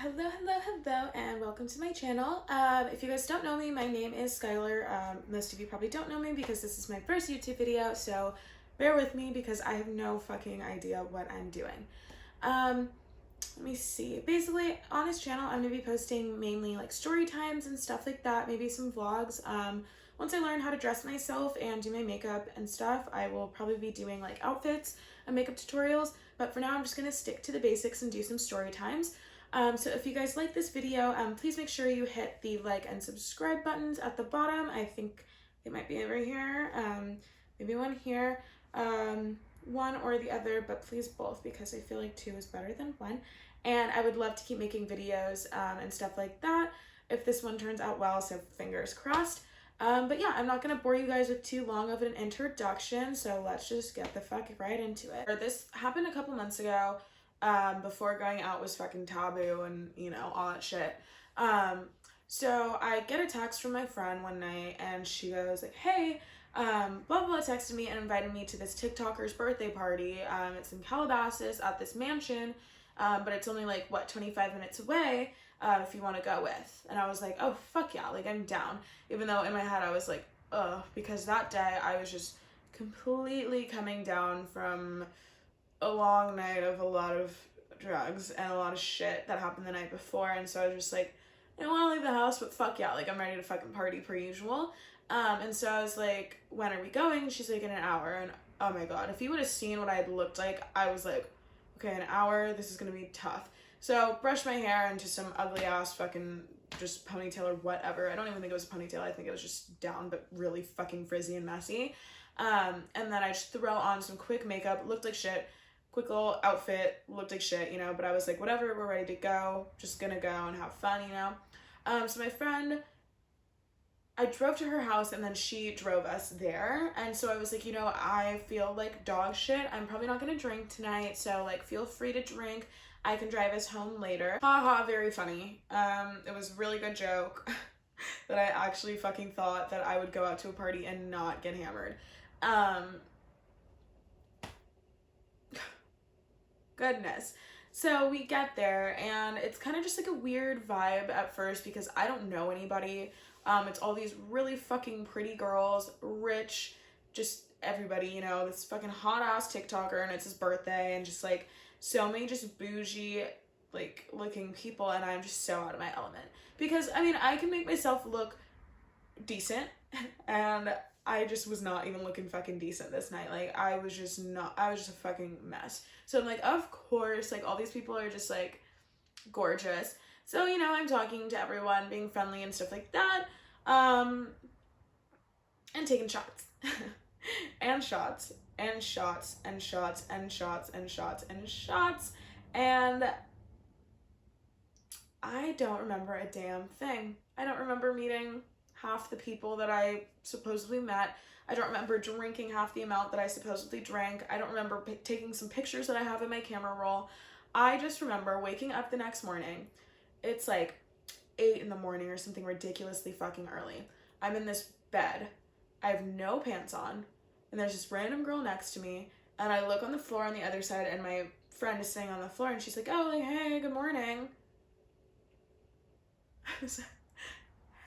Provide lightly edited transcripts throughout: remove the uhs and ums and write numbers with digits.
Hello, and welcome to my channel. If you guys don't know me, my name is Skylar. Most of you probably don't know me because this is my first YouTube video, so bear with me because I have no fucking idea what I'm doing. Let me see. Basically, on this channel, I'm going to be posting mainly like story times and stuff like that, maybe some vlogs. Once I learn how to dress myself and do my makeup and stuff, I will probably be doing like outfits and makeup tutorials, but for now, I'm just going to stick to the basics and do some story times. So if you guys like this video, please make sure you hit the like and subscribe buttons at the bottom. I think it might be over here, maybe one here, one or the other, but please both because I feel like two is better than one. And I would love to keep making videos and stuff like that if this one turns out well, so fingers crossed. But yeah, I'm not gonna bore you guys with too long of an introduction, so let's just get the fuck right into it. This happened a couple months ago. Before going out was fucking taboo and, you know, all that shit. So I get a text from my friend one night and she goes like, hey, blah, blah, texted me and invited me to this TikToker's birthday party. It's in Calabasas at this mansion, but it's only like, 25 minutes away, if you want to go with. And I was like, oh, fuck yeah, like, I'm down. Even though in my head I was like, ugh, because that day I was just completely coming down from a long night of a lot of drugs and a lot of shit that happened the night before, and so I was just like, I don't want to leave the house, but fuck yeah, like, I'm ready to fucking party per usual. And so I was like, when are we going? She's like, in an hour. And oh my god, if you would have seen what I had looked like, I was like, okay, an hour, this is gonna be tough. So brushed my hair into some ugly ass fucking just ponytail or whatever. I don't even think it was a ponytail, I think it was just down but really fucking frizzy and messy. And then I just throw on some quick makeup, looked like shit, quick little outfit, looked like shit, you know, but I was like, whatever, we're ready to go, just gonna go and have fun, you know. So my friend, I drove to her house and then she drove us there, and so I was like, you know, I feel like dog shit, I'm probably not gonna drink tonight, so like, feel free to drink, I can drive us home later. Haha, very funny. It was a really good joke that I actually fucking thought that I would go out to a party and not get hammered. Goodness. So we get there and it's kind of just like a weird vibe at first because I don't know anybody. It's all these really fucking pretty girls, rich, just everybody, you know, this fucking hot ass TikToker, and it's his birthday, and just like so many just bougie like looking people, and I'm just so out of my element because I mean, I can make myself look decent and I just was not even looking fucking decent this night. Like, I was just a fucking mess. So I'm like, of course, like, all these people are just, like, gorgeous. So, you know, I'm talking to everyone, being friendly and stuff like that, and taking shots. And shots, and shots, and shots, and shots, and shots, and shots, and I don't remember a damn thing. I don't remember meeting half the people that I supposedly met. I don't remember drinking half the amount that I supposedly drank. I don't remember taking some pictures that I have in my camera roll. I just remember waking up the next morning. It's like 8 in the morning or something ridiculously fucking early. I'm in this bed. I have no pants on. And there's this random girl next to me. And I look on the floor on the other side and my friend is sitting on the floor and she's like, oh, like, hey, good morning.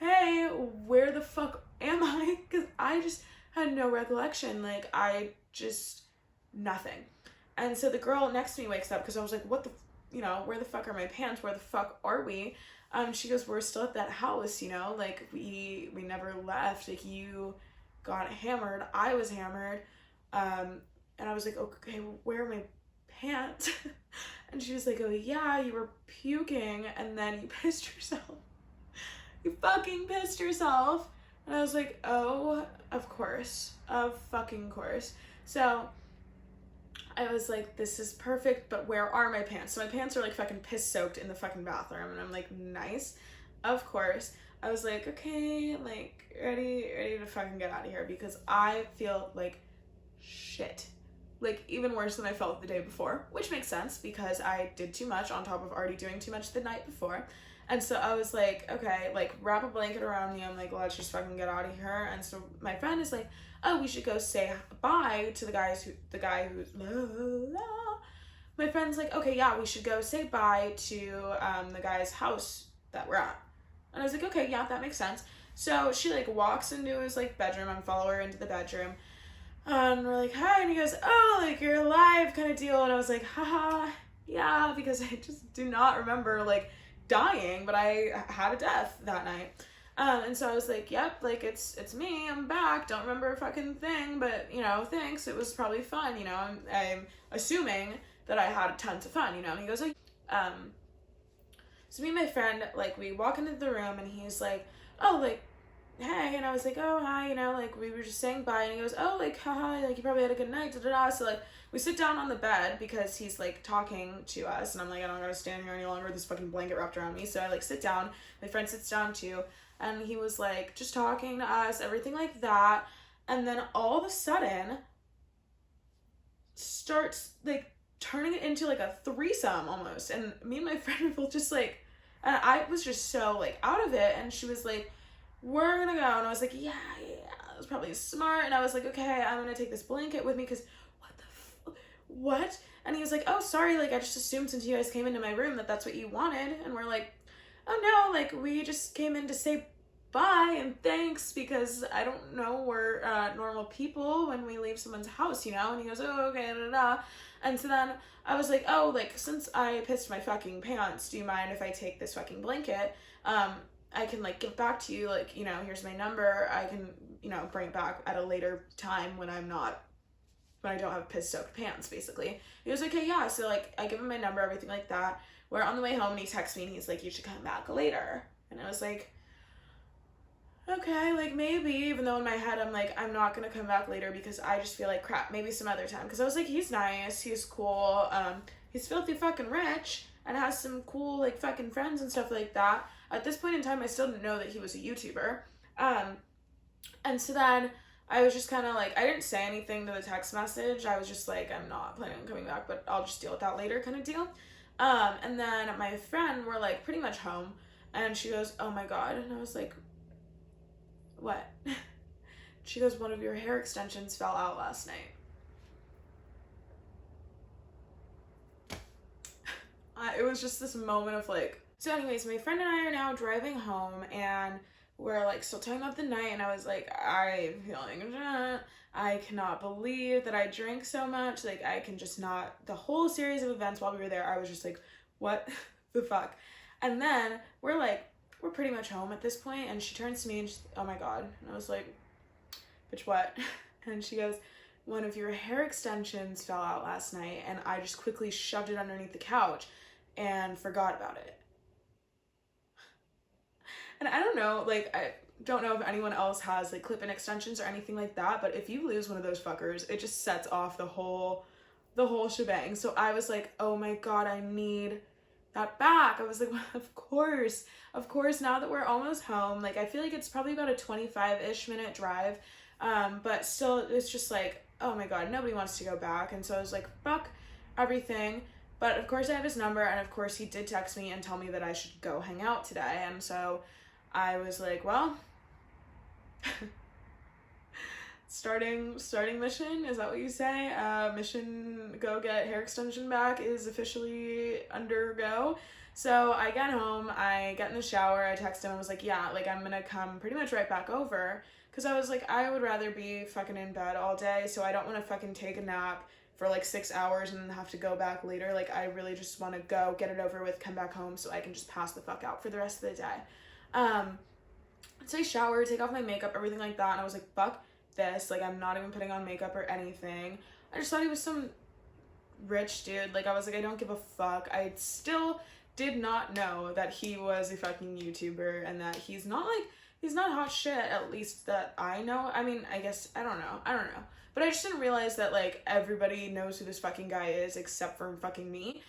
Hey, where the fuck am I? Because I just had no recollection. Like, nothing. And so the girl next to me wakes up because I was like, what the, you know, where the fuck are my pants? Where the fuck are we? She goes, we're still at that house, you know, like, we never left. Like, you got hammered. I was hammered. And I was like, okay, where are my pants? And she was like, oh yeah, you were puking and then you pissed yourself. You fucking pissed yourself. And I was like, oh, of course. Of fucking course. So I was like, this is perfect, but where are my pants? So my pants are like fucking piss soaked in the fucking bathroom. And I'm like, nice. Of course. I was like, okay, like, ready to fucking get out of here because I feel like shit. Like, even worse than I felt the day before, which makes sense because I did too much on top of already doing too much the night before. And so I was like, okay, like, wrap a blanket around me. I'm like, let's just fucking get out of here. And so my friend is like, oh, we should go say bye to the guy who's my friend's like, okay, yeah, we should go say bye to the guy's house that we're at. And I was like, okay, yeah, that makes sense. So she like walks into his like bedroom and follow her into the bedroom. And we're like, hi, and he goes, oh, like you're alive kind of deal. And I was like, haha, yeah, because I just do not remember like dying, but I had a death that night. And so I was like, yep, like it's me, I'm back, don't remember a fucking thing, but you know, thanks, it was probably fun, you know, I'm assuming that I had tons of fun, you know. And he goes like, so me and my friend, like, we walk into the room and he's like, oh, like, hey, and I was like, oh, hi, you know, like, we were just saying bye, and he goes, oh, like, haha, like, you probably had a good night, da-da-da, so, like, we sit down on the bed because he's, like, talking to us, and I'm like, I don't gotta stand here any longer with this fucking blanket wrapped around me, so I, like, sit down, my friend sits down, too, and he was, like, just talking to us, everything like that, and then all of a sudden, starts, like, turning it into, like, a threesome, almost, and me and my friend were both just, like, and I was just so, like, out of it, and she was like, we're gonna go, and I was like, yeah, that was probably smart, and I was like, okay, I'm gonna take this blanket with me, because what? And he was like, oh, sorry, like, I just assumed since you guys came into my room that that's what you wanted, and we're like, oh, no, like, we just came in to say bye and thanks, because I don't know, we're normal people when we leave someone's house, you know, and he goes, oh, okay, da, da, da. And so then I was like, oh, like, since I pissed my fucking pants, do you mind if I take this fucking blanket? I can, like, give back to you, like, you know, here's my number, I can, you know, bring it back at a later time when I don't have piss-soaked pants, basically. He was like, okay, yeah, so, like, I give him my number, everything like that. We're on the way home, and he texts me, and he's like, you should come back later. And I was like, okay, like, maybe, even though in my head I'm like, I'm not gonna come back later because I just feel like crap, maybe some other time. Because I was like, he's nice, he's cool, he's filthy fucking rich, and has some cool, like, fucking friends and stuff like that. At this point in time, I still didn't know that he was a YouTuber. And so then I was just kind of like, I didn't say anything to the text message. I was just like, I'm not planning on coming back, but I'll just deal with that later kind of deal. And then my friend, we're like pretty much home, and she goes, oh my God. And I was like, what? She goes, one of your hair extensions fell out last night. It was just this moment of like, so anyways, my friend and I are now driving home, and we're like still talking about the night, and I was like, I'm feeling, I cannot believe that I drank so much, like I can just not, the whole series of events while we were there, I was just like, what the fuck? And then we're pretty much home at this point, and she turns to me and she's, oh my God. And I was like, bitch, what? And she goes, one of your hair extensions fell out last night, and I just quickly shoved it underneath the couch and forgot about it. And I don't know, like, I don't know if anyone else has like clip-in extensions or anything like that, but if you lose one of those fuckers, it just sets off the whole shebang. So I was like, oh my God, I need that back. I was like, well, of course, now that we're almost home, like I feel like it's probably about a 25-ish minute drive, but still it's just like, oh my God, nobody wants to go back. And so I was like, fuck everything. But of course I have his number, and of course he did text me and tell me that I should go hang out today. And so I was like, well, starting mission, is that what you say? Mission go get hair extension back is officially undergo. So I get home, I get in the shower, I text him, I was like, yeah, like I'm gonna come pretty much right back over, because I was like, I would rather be fucking in bed all day, so I don't want to fucking take a nap for like 6 hours and then have to go back later. Like I really just want to go get it over with, come back home so I can just pass the fuck out for the rest of the day. So I showered, take off my makeup, everything like that, and I was like, fuck this, like I'm not even putting on makeup or anything. I just thought he was some rich dude. Like I was like, I don't give a fuck. I still did not know that he was a fucking YouTuber, and that he's not hot shit, at least that I know. I mean, I guess, I don't know. But I just didn't realize that like everybody knows who this fucking guy is except for fucking me.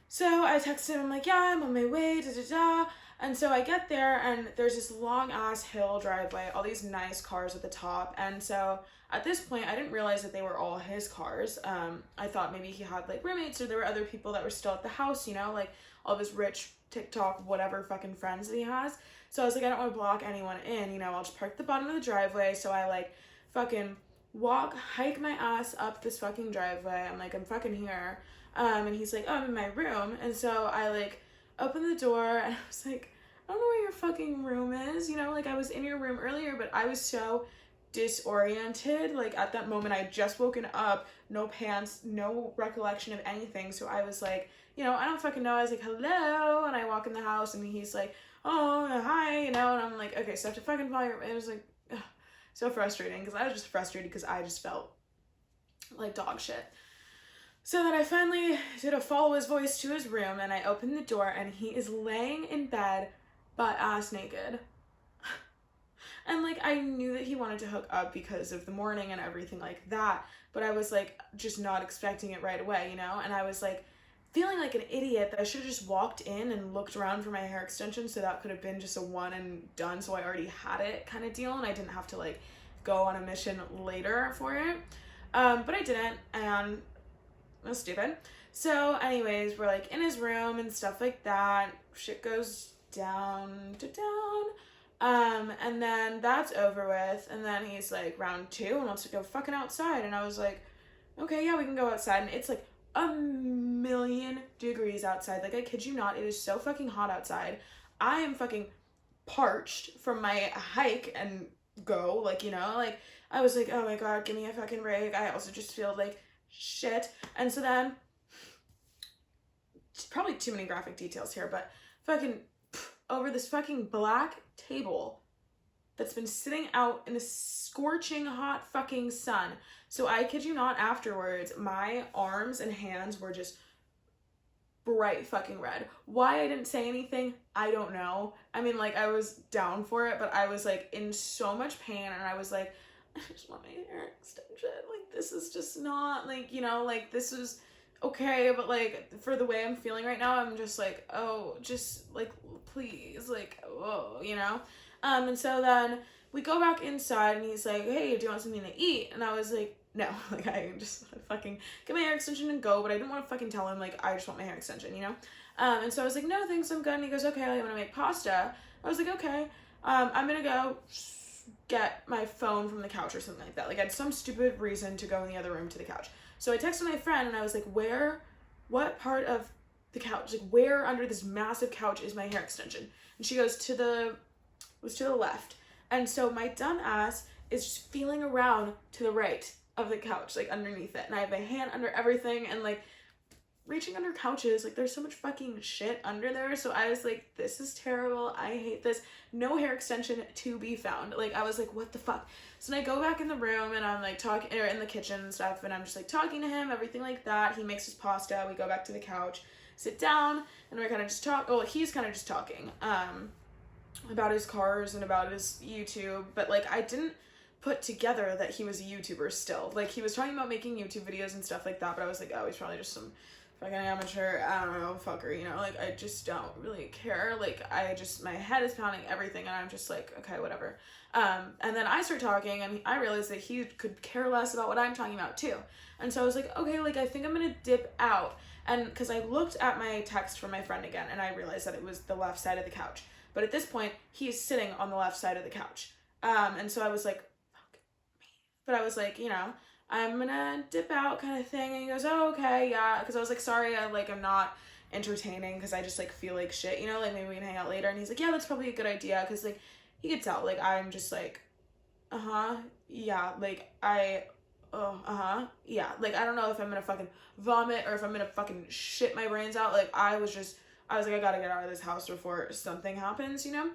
So I texted him, I'm like, yeah, I'm on my way, da da da. And so I get there, and there's this long ass hill driveway, all these nice cars at the top. And so at this point, I didn't realize that they were all his cars. I thought maybe he had like roommates, or there were other people that were still at the house, you know, like all of his rich TikTok, whatever fucking friends that he has. So I was like, I don't want to block anyone in, you know, I'll just park at the bottom of the driveway. So I like fucking hike my ass up this fucking driveway. I'm like, I'm fucking here. And he's like, oh, I'm in my room. And so I like opened the door and I was like, I don't know where your fucking room is. You know, like I was in your room earlier, but I was so disoriented. Like at that moment, I had just woken up, no pants, no recollection of anything. So I was like, you know, I don't fucking know. I was like, hello. And I walk in the house and he's like, oh, hi, you know, and I'm like, okay, so I have to fucking follow your, it was like, ugh, so frustrating, because I was just frustrated because I just felt like dog shit. So then I finally did a follow his voice to his room, and I opened the door, and he is laying in bed, butt ass naked. And like, I knew that he wanted to hook up because of the morning and everything like that, but I was like, just not expecting it right away, you know, and I was like, feeling like an idiot that I should have just walked in and looked around for my hair extension, so that could have been just a one and done, so I already had it kind of deal, and I didn't have to like go on a mission later for it. But I didn't, and I was stupid. So anyways, we're like in his room and stuff like that. Shit goes down to down. And then that's over with, and then he's like round 2 and wants to go fucking outside, and I was like, okay, yeah, we can go outside, and it's like a million degrees outside. Like, I kid you not, it is so fucking hot outside. I am fucking parched from my hike and go, like, you know, like, I was like, oh my god, give me a fucking break. I also just feel like shit. And so then, probably too many graphic details here, but fucking over this fucking black table that's been sitting out in the scorching hot fucking sun. So I kid you not, afterwards, my arms and hands were just bright fucking red. Why I didn't say anything, I don't know. I mean, like, I was down for it, but I was like in so much pain, and I was like, I just want my hair extension. Like, this is just not, like, you know, like, this is okay, but like, for the way I'm feeling right now, I'm just like, oh, just like, please, like, oh, you know? And so then we go back inside, and he's like, hey, do you want something to eat? And I was like, no, like, I just fucking get my hair extension and go, but I didn't want to fucking tell him, like, I just want my hair extension, you know? And so I was like, no, thanks, I'm good. And he goes, okay, I want to make pasta. I was like, okay, I'm gonna go get my phone from the couch or something like that. Like, I had some stupid reason to go in the other room to the couch. So I texted my friend, and I was like, what part of the couch, like, where under this massive couch is my hair extension? And she goes, to the left. And so my dumb ass is just feeling around to the right of the couch, like underneath it. And I have a hand under everything, and like reaching under couches, like there's so much fucking shit under there. So I was like, this is terrible. I hate this. No hair extension to be found. Like, I was like, what the fuck? So then I go back in the room, and I'm like talking, or in the kitchen and stuff, and I'm just like talking to him, everything like that. He makes his pasta. We go back to the couch, sit down, and we're kind of just he's kind of just talking about his cars and about his YouTube, but like, I didn't put together that he was a YouTuber still. Like, he was talking about making YouTube videos and stuff like that, but I was like, oh, he's probably just some fucking amateur, I don't know, fucker, you know? Like, I just don't really care. Like, my head is pounding, everything, and I'm just like, okay, whatever. And then I start talking, and I realized that he could care less about what I'm talking about too. And so I was like, okay, like, I think I'm gonna dip out. And because I looked at my text from my friend again, and I realized that it was the left side of the couch. But at this point, he's sitting on the left side of the couch. And so I was like, fuck me. But I was like, you know, I'm gonna dip out kind of thing. And he goes, oh, okay, yeah. Because I was like, sorry, I'm not entertaining, because I just like feel like shit, you know, like maybe we can hang out later. And he's like, yeah, that's probably a good idea. Because like, he could tell, like, I'm just like, yeah, like, yeah. Like, I don't know if I'm gonna fucking vomit or if I'm gonna fucking shit my brains out. Like, I was like, I gotta get out of this house before something happens, you know?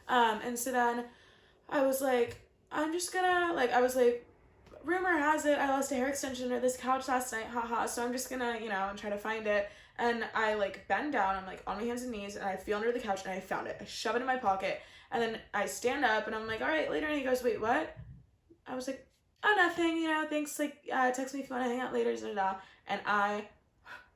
And so then I was like, I'm just gonna, like, I was like, rumor has it I lost a hair extension under this couch last night, haha, so I'm just gonna, you know, try to find it. And I, like, bend down, I'm, like, on my hands and knees, and I feel under the couch, and I found it. I shove it in my pocket, and then I stand up, and I'm like, all right, later, and he goes, wait, what? I was like, oh, nothing, you know, thanks, like, text me if you want to hang out later, and I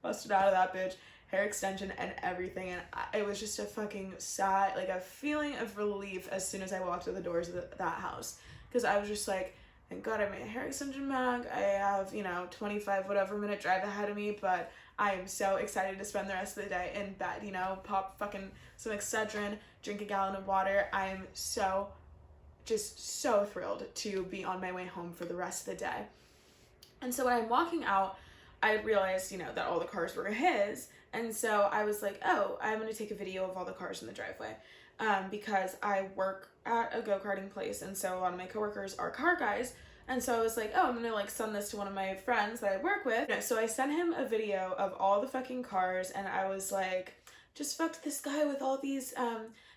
busted out of that bitch, hair extension and everything, and it was just a fucking sad, like, a feeling of relief as soon as I walked through the doors of that house, because I was just like, thank God I made a hair extension bag. I have, you know, 25 whatever minute drive ahead of me, but I am so excited to spend the rest of the day in bed, you know, pop fucking some Excedrin, drink a gallon of water. I am just so thrilled to be on my way home for the rest of the day. And so when I'm walking out, I realized, you know, that all the cars were his. And so I was like, oh, I'm going to take a video of all the cars in the driveway. Because I work at a go-karting place, and so a lot of my coworkers are car guys. And so I was like, oh, I'm gonna like send this to one of my friends that I work with. So I sent him a video of all the fucking cars, and I was like, just fucked this guy with all these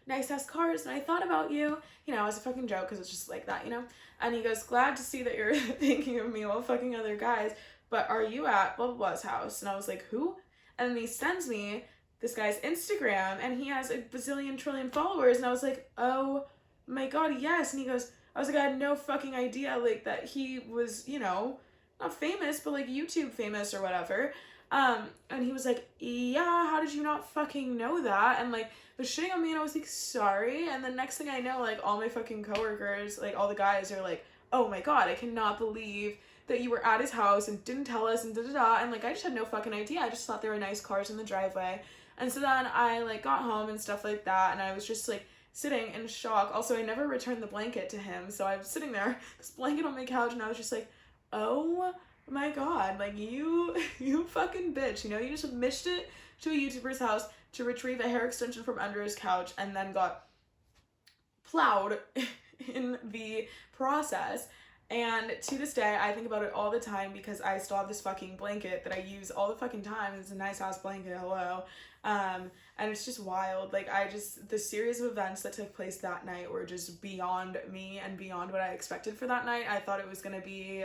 nice ass cars, and I thought about you, you know, as a fucking joke, because it's just like that, you know. And he goes, glad to see that you're thinking of me while fucking other guys, but are you at blah blah blah's house? And I was like, who? And then he sends me this guy's Instagram, and he has a bazillion trillion followers, and I was like, oh my god, yes. And he goes, I was like, I had no fucking idea, like, that he was, you know, not famous, but like YouTube famous or whatever. And he was like, yeah, how did you not fucking know that? And like was shitting on me, and I was like, sorry. And the next thing I know, like all my fucking coworkers, like all the guys are like, oh my god, I cannot believe that you were at his house and didn't tell us and da da da. And like I just had no fucking idea. I just thought there were nice cars in the driveway. And so then I like got home and stuff like that, and I was just like sitting in shock. Also, I never returned the blanket to him, so I was sitting there, this blanket on my couch, and I was just like, oh my god, like you fucking bitch, you know, you just mished it to a YouTuber's house to retrieve a hair extension from under his couch and then got plowed in the process. And to this day, I think about it all the time because I still have this fucking blanket that I use all the fucking time. It's a nice ass blanket, hello. And it's just wild. Like, the series of events that took place that night were just beyond me and beyond what I expected for that night. I thought it was gonna be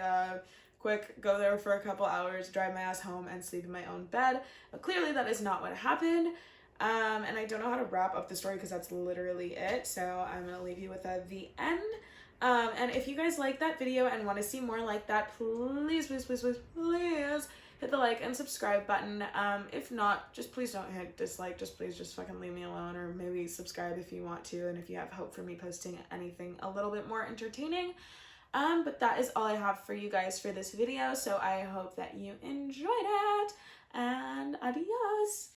quick, go there for a couple hours, drive my ass home, and sleep in my own bed. But clearly that is not what happened. And I don't know how to wrap up the story because that's literally it. So I'm gonna leave you with the end. And if you guys like that video and want to see more like that, please hit the like and subscribe button. If not, just please don't hit dislike. Just please just fucking leave me alone, or maybe subscribe if you want to, and if you have hope for me posting anything a little bit more entertaining. But that is all I have for you guys for this video, so I hope that you enjoyed it, and adios!